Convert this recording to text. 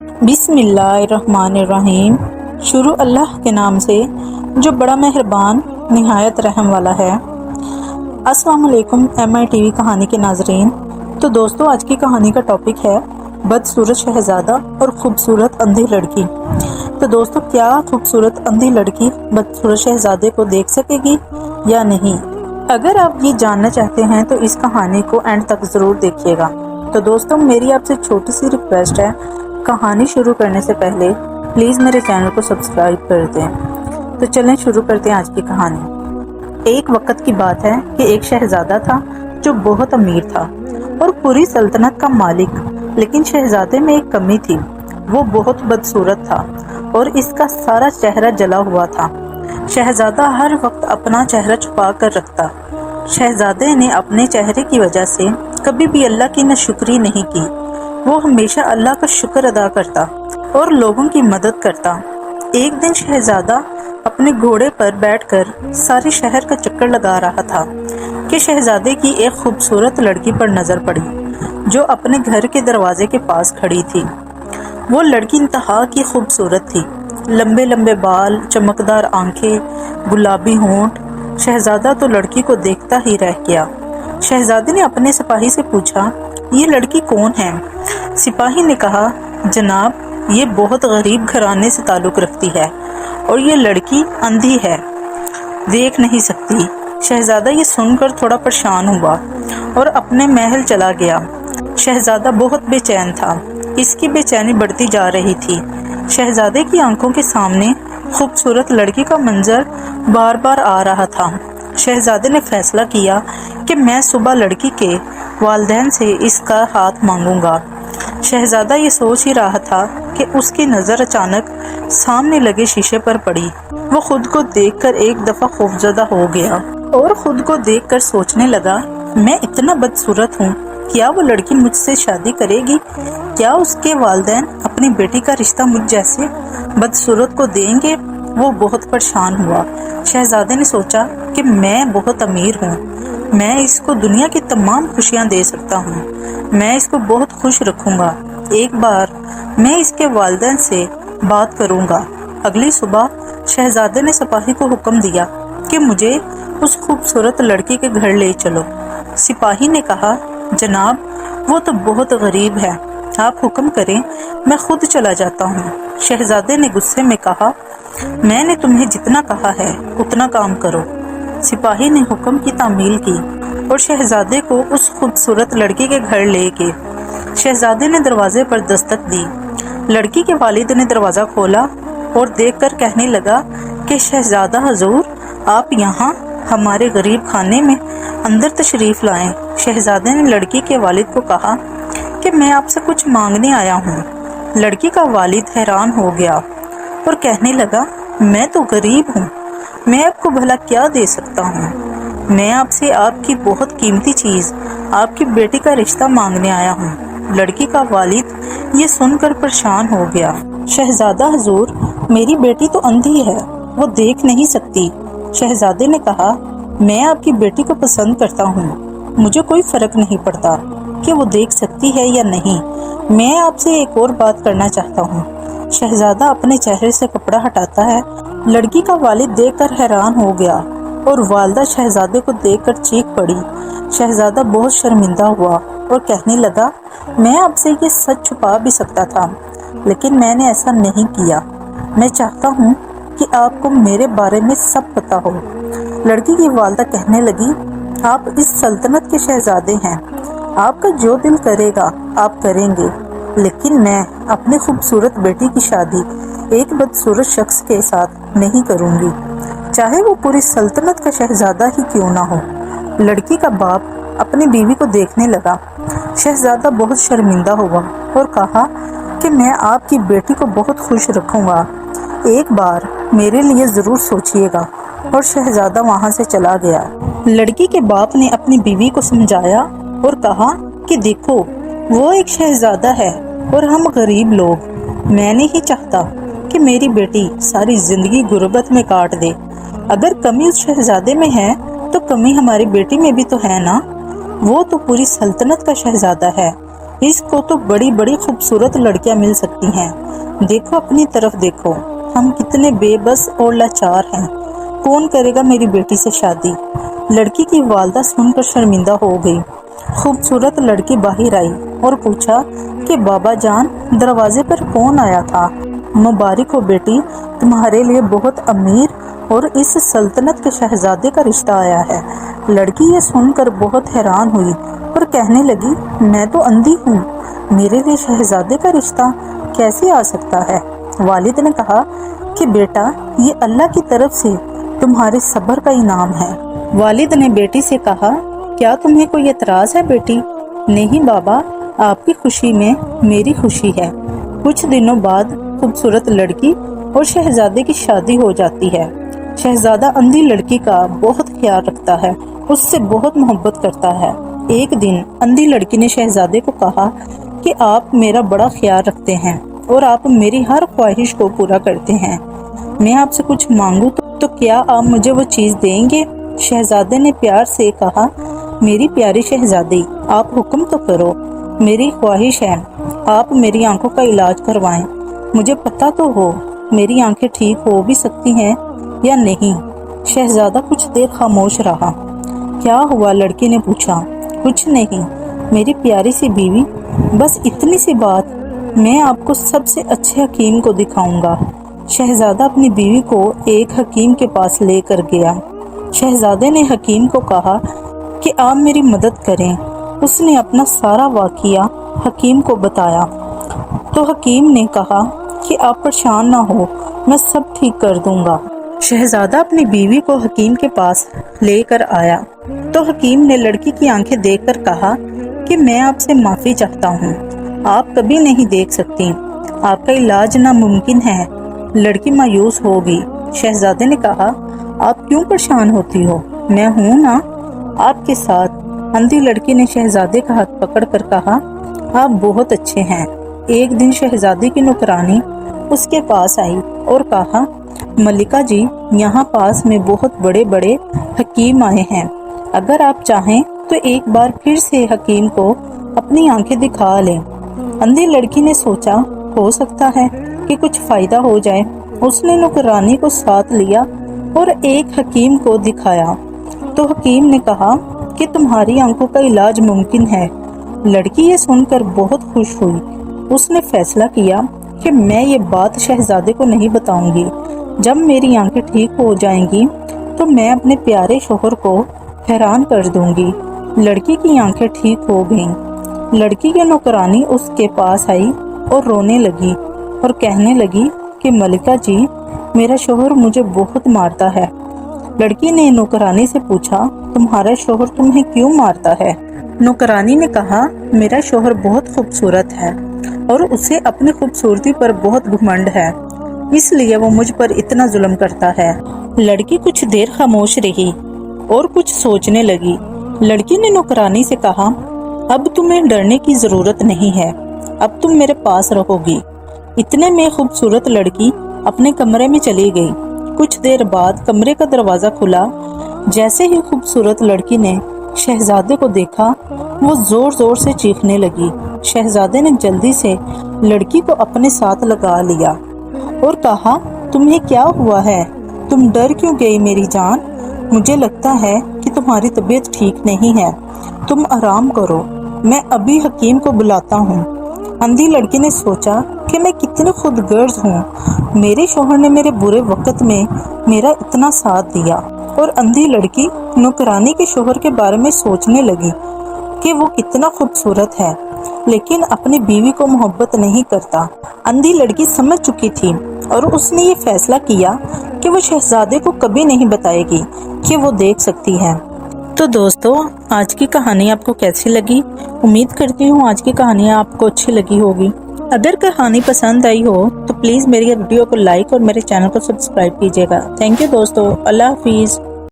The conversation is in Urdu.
بسم اللہ الرحمن الرحیم۔ شروع اللہ کے نام سے جو بڑا مہربان نہایت رحم والا ہے۔ السلام علیکم MI TV کہانی کے ناظرین۔ تو دوستو، آج کی کہانی کا ٹاپک ہے بدصورت شہزادہ اور خوبصورت اندھی لڑکی۔ تو دوستو، کیا خوبصورت اندھی لڑکی بدصورت شہزادے کو دیکھ سکے گی یا نہیں؟ اگر آپ یہ جاننا چاہتے ہیں تو اس کہانی کو اینڈ تک ضرور دیکھیے گا۔ تو دوستو، میری آپ سے چھوٹی سی ریکویسٹ ہے، کہانی شروع کرنے سے پہلے پلیز میرے چینل کو سبسکرائب کر دیں۔ تو چلیں شروع کرتے ہیں آج کی کہانی۔ ایک وقت کی بات ہے کہ ایک شہزادہ تھا جو بہت امیر تھا اور پوری سلطنت کا مالک، لیکن شہزادے میں ایک کمی تھی، وہ بہت بدصورت تھا اور اس کا سارا چہرہ جلا ہوا تھا۔ شہزادہ ہر وقت اپنا چہرہ چھپا کر رکھتا۔ شہزادے نے اپنے چہرے کی وجہ سے کبھی بھی اللہ کی ناشکری نہیں کی۔ وہ ہمیشہ اللہ کا شکر ادا کرتا اور لوگوں کی مدد کرتا۔ ایک دن شہزادہ اپنے گھوڑے پر بیٹھ کر سارے شہر کا چکر لگا رہا تھا کہ شہزادے کی ایک خوبصورت لڑکی پر نظر پڑی جو اپنے گھر کے دروازے کے پاس کھڑی تھی۔ وہ لڑکی انتہا کی خوبصورت تھی، لمبے لمبے بال، چمکدار آنکھیں، گلابی ہونٹ۔ شہزادہ تو لڑکی کو دیکھتا ہی رہ گیا۔ شہزادے نے اپنے سپاہی سے پوچھا، یہ لڑکی کون ہے؟ سپاہی نے کہا، جناب، یہ بہت غریب گھرانے سے تعلق رکھتی ہے اور یہ لڑکی اندھی ہے، دیکھ نہیں سکتی۔ شہزادہ یہ سن کر تھوڑا پریشان ہوا اور اپنے محل چلا گیا۔ شہزادہ بہت بے چین تھا، اس کی بے چینی بڑھتی جا رہی تھی۔ شہزادے کی آنکھوں کے سامنے خوبصورت لڑکی کا منظر بار بار آ رہا تھا۔ شہزادے نے فیصلہ کیا کہ میں صبح لڑکی کے والدین سے اس کا ہاتھ مانگوں گا۔ شہزادہ یہ سوچ ہی رہا تھا کہ اس کی نظر اچانک سامنے لگے شیشے پر پڑی۔ وہ خود کو دیکھ کر ایک دفعہ خوفزدہ ہو گیا اور خود کو دیکھ کر سوچنے لگا، میں اتنا بدصورت ہوں، کیا وہ لڑکی مجھ سے شادی کرے گی؟ کیا اس کے والدین اپنی بیٹی کا رشتہ مجھ جیسے بدصورت کو دیں گے؟ وہ بہت پریشان ہوا۔ شہزادے نے سوچا کہ میں بہت امیر ہوں، میں اس کو دنیا کی تمام خوشیاں دے سکتا ہوں، میں اس کو بہت خوش رکھوں گا۔ ایک بار میں اس کے والدین سے بات کروں گا۔ اگلی صبح شہزادے نے سپاہی کو حکم دیا کہ مجھے اس خوبصورت لڑکی کے گھر لے چلو۔ سپاہی نے کہا، جناب، وہ تو بہت غریب ہے، آپ حکم کریں، میں خود چلا جاتا ہوں۔ شہزادے نے غصے میں کہا، میں نے تمہیں جتنا کہا ہے اتنا کام کرو۔ سپاہی نے حکم کی تعمیل کی اور شہزادے کو اس خوبصورت لڑکی کے گھر لے گئے۔ شہزادے نے دروازے پر دستک دی۔ لڑکی کے والد نے دروازہ کھولا اور دیکھ کر کہنے لگا کہ شہزادہ حضور، آپ یہاں ہمارے غریب خانے میں اندر تشریف لائیں۔ شہزادے نے لڑکی کے والد کو کہا کہ میں آپ سے کچھ مانگنے آیا ہوں۔ لڑکی کا والد حیران ہو گیا اور کہنے لگا، میں تو غریب ہوں، میں آپ کو بھلا کیا دے سکتا ہوں؟ میں آپ سے آپ کی بہت قیمتی چیز، آپ کی بیٹی کا رشتہ مانگنے آیا ہوں۔ لڑکی کا والد یہ سن کر پریشان ہو گیا۔ شہزادہ حضور، میری بیٹی تو اندھی ہے، وہ دیکھ نہیں سکتی۔ شہزادے نے کہا، میں آپ کی بیٹی کو پسند کرتا ہوں، مجھے کوئی فرق نہیں پڑتا کہ وہ دیکھ سکتی ہے یا نہیں، میں آپ سے ایک اور بات کرنا چاہتا ہوں۔ شہزادہ اپنے چہرے سے کپڑا ہٹاتا ہے۔ لڑکی کا والد دیکھ کر حیران ہو گیا اور والدہ شہزادے کو دیکھ کر چیخ پڑی۔ شہزادہ بہت شرمندہ ہوا اور کہنے لگا، میں آپ سے یہ سچ چھپا بھی سکتا تھا، لیکن میں نے ایسا نہیں کیا۔ میں چاہتا ہوں کہ آپ کو میرے بارے میں سب پتا ہو۔ لڑکی کی والدہ کہنے لگی، آپ اس سلطنت کے شہزادے ہیں، آپ کا جو دل کرے گا آپ کریں گے، لیکن میں اپنی خوبصورت بیٹی کی شادی ایک بدصورت شخص کے ساتھ نہیں کروں گی، چاہے وہ پوری سلطنت کا شہزادہ ہی کیوں نہ ہو۔ لڑکی کا باپ اپنی بیوی کو دیکھنے لگا۔ شہزادہ بہت شرمندہ ہوا اور کہا کہ میں آپ کی بیٹی کو بہت خوش رکھوں گا، ایک بار میرے لیے ضرور سوچئے گا۔ اور شہزادہ وہاں سے چلا گیا۔ لڑکی کے باپ نے اپنی بیوی کو سمجھایا اور کہا کہ دیکھو، وہ ایک شہزادہ ہے اور ہم غریب لوگ، میں نہیں چاہتا کہ میری بیٹی ساری زندگی غربت میں کاٹ دے۔ اگر کمی اس شہزادے میں ہے تو کمی ہماری بیٹی میں بھی تو ہے نا، وہ تو پوری سلطنت کا شہزادہ ہے، اس کو تو بڑی بڑی خوبصورت لڑکیاں مل سکتی ہیں، دیکھو اپنی طرف دیکھو، ہم کتنے بے بس اور لاچار ہیں، کون کرے گا میری بیٹی سے شادی؟ لڑکی کی والدہ سن کر شرمندہ ہو گئی۔ خوبصورت لڑکی باہر آئی اور پوچھا کہ بابا جان، دروازے پر کون آیا تھا؟ مبارک ہو بیٹی، تمہارے لیے بہت امیر اور اس سلطنت کے شہزادے کا رشتہ آیا ہے۔ لڑکی یہ سن کر بہت حیران ہوئی اور کہنے لگی، میں تو اندھی ہوں، میرے لیے شہزادے کا رشتہ کیسے آ سکتا ہے؟ والد نے کہا کہ بیٹا، یہ اللہ کی طرف سے تمہارے صبر کا انعام ہے۔ والد نے بیٹی سے کہا، کیا تمہیں کوئی اعتراض ہے بیٹی؟ نہیں بابا، آپ کی خوشی میں میری خوشی ہے۔ کچھ دنوں بعد خوبصورت لڑکی اور شہزادے کی شادی ہو جاتی ہے۔ شہزادہ اندھی لڑکی کا بہت خیال رکھتا ہے، اس سے بہت محبت کرتا ہے۔ ایک دن اندھی لڑکی نے شہزادے کو کہا کہ آپ میرا بڑا خیال رکھتے ہیں اور آپ میری ہر خواہش کو پورا کرتے ہیں، میں آپ سے کچھ مانگوں تو کیا آپ مجھے وہ چیز دیں گے؟ شہزادے نے پیار سے کہا، میری پیاری شہزادی، آپ حکم تو کرو، میری خواہش ہے آپ میری آنکھوں کا علاج کروائیں، مجھے پتہ تو ہو میری آنکھیں ٹھیک ہو بھی سکتی ہیں یا نہیں۔ شہزادہ کچھ دیر خاموش رہا۔ کیا ہوا؟ لڑکی نے پوچھا۔ کچھ نہیں میری پیاری سی بیوی، بس اتنی سی بات، میں آپ کو سب سے اچھے حکیم کو دکھاؤں گا۔ شہزادہ اپنی بیوی کو ایک حکیم کے پاس لے کر گیا۔ شہزادے نے حکیم کو کہا کہ آپ میری مدد کریں۔ اس نے اپنا سارا واقعہ حکیم کو بتایا تو حکیم نے کہا کہ آپ پریشان نہ ہو، میں سب ٹھیک کر دوں گا۔ شہزادہ اپنی بیوی کو حکیم کے پاس لے کر آیا تو حکیم نے لڑکی کی آنکھیں دیکھ کر کہا کہ میں آپ سے معافی چاہتا ہوں، آپ کبھی نہیں دیکھ سکتی، آپ کا علاج ناممکن ہے۔ لڑکی مایوس ہو گئی۔ شہزادے نے کہا، آپ کیوں پریشان ہوتی ہو، میں ہوں نا آپ کے ساتھ۔ اندھی لڑکی نے شہزادے کا ہاتھ پکڑ کر کہا، آپ بہت اچھے ہیں۔ ایک دن شہزادی کی نوکرانی اس کے پاس آئی اور کہا، ملکہ جی، یہاں پاس میں بہت بڑے بڑے حکیم آئے ہیں، اگر آپ چاہیں تو ایک بار پھر سے حکیم کو اپنی آنکھیں دکھا لیں۔ اندھی لڑکی نے سوچا، ہو سکتا ہے کہ کچھ فائدہ ہو جائے۔ اس نے نوکرانی کو ساتھ لیا اور ایک حکیم کو دکھایا تو حکیم نے کہا کہ تمہاری آنکھوں کا علاج ممکن ہے۔ لڑکی یہ سن کر بہت خوش ہوئی۔ اس نے فیصلہ کیا کہ میں یہ بات شہزادے کو نہیں بتاؤں گی، جب میری آنکھیں ٹھیک ہو جائیں گی تو میں اپنے پیارے شوہر کو حیران کر دوں گی۔ لڑکی کی آنکھیں ٹھیک ہو گئیں۔ لڑکی کی نوکرانی اس کے پاس آئی اور رونے لگی اور کہنے لگی کہ ملکہ جی، میرا شوہر مجھے بہت مارتا ہے۔ لڑکی نے نوکرانی سے پوچھا، تمہارا شوہر تمہیں کیوں مارتا ہے؟ نوکرانی نے کہا، میرا شوہر بہت خوبصورت ہے اور اسے اپنی خوبصورتی پر بہت گھمنڈ ہے، اس لیے وہ مجھ پر اتنا ظلم کرتا ہے۔ لڑکی کچھ دیر خاموش رہی اور کچھ سوچنے لگی۔ لڑکی نے نوکرانی سے کہا، اب تمہیں ڈرنے کی ضرورت نہیں ہے، اب تم میرے پاس رہو گی۔ اتنے میں خوبصورت لڑکی اپنے کمرے میں چلی گئی۔ کچھ دیر بعد کمرے کا دروازہ کھلا۔ جیسے ہی خوبصورت لڑکی نے شہزادے کو دیکھا، وہ زور زور سے چیخنے لگی۔ شہزادے نے جلدی سے لڑکی کو اپنے ساتھ لگا لیا اور کہا، تمہیں کیا ہوا ہے؟ تم ڈر کیوں گئی میری جان؟ مجھے لگتا ہے کہ تمہاری طبیعت ٹھیک نہیں ہے، تم آرام کرو، میں ابھی حکیم کو بلاتا ہوں۔ اندھی لڑکی نے سوچا کہ میں کتنی خود غرض ہوں، میرے شوہر نے میرے برے وقت میں میرا اتنا ساتھ دیا۔ اور اندھی لڑکی نوکرانی کے شوہر کے بارے میں سوچنے لگی کہ وہ کتنا خوبصورت ہے لیکن اپنی بیوی کو محبت نہیں کرتا۔ اندھی لڑکی سمجھ چکی تھی اور اس نے یہ فیصلہ کیا کہ وہ شہزادے کو کبھی نہیں بتائے گی کہ وہ دیکھ سکتی ہے۔ تو دوستو، آج کی کہانی آپ کو کیسی لگی؟ امید کرتی ہوں آج کی کہانی آپ کو اچھی لگی ہوگی۔ اگر کہانی پسند آئی ہو تو پلیز میری ویڈیو کو لائک اور میرے چینل کو سبسکرائب کیجیے گا۔ تھینک یو دوستو، اللہ حافظ۔